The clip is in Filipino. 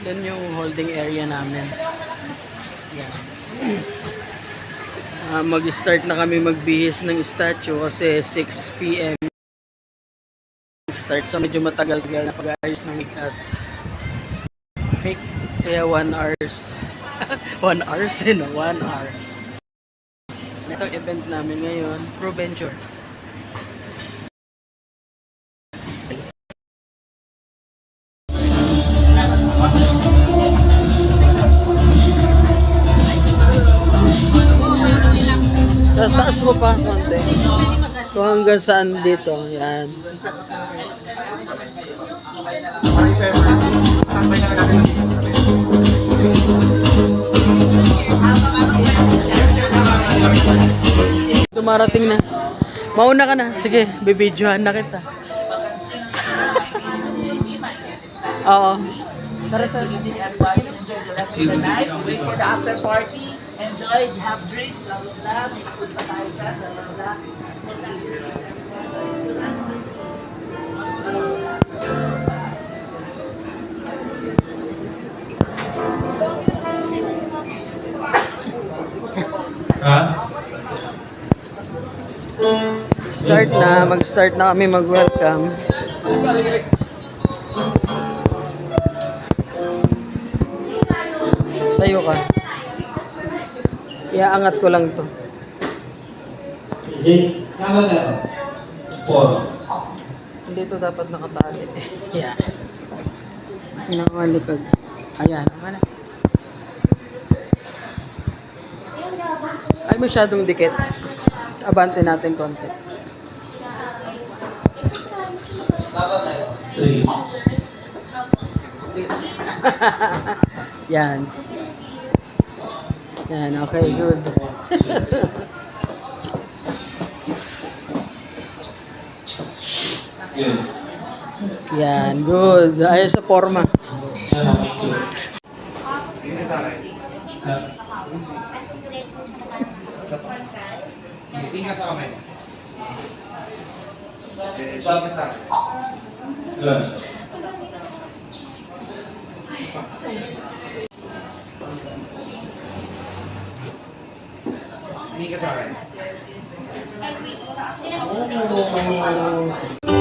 Yan yung holding area namin. Yan. Mag-start na kami magbihis ng statue kasi 6 PM start. So medyo matagal na pag-ayos ng make-up. Kaya 1 hours. 1 hours na 1 hour. Itong event namin ngayon, ProVenture. Taas mo pa konti. So hanggang saan dito? Yan. Tumarating na. Mauna ka na. Sige, bibidyohan na kita. Oo. Tara sa Enjoy the rest of the night. Wait for the after party. Enjoy, have drinks, blah blah blah. May food pa tayo dyan, blah blah blah. start na, mag-start na kami mag-welcome. Tayo ka. Iaangat ko lang to. Hindi to dapat nakatali. Yeah. Nakalikod. Ayan. Ano? Ay, masyadong dikit. Abante natin konti. 3. Yan. Yan, okay, good. Yan, good. Ayos sa forma. Tingnan sa kamay. Tingnan sa akin.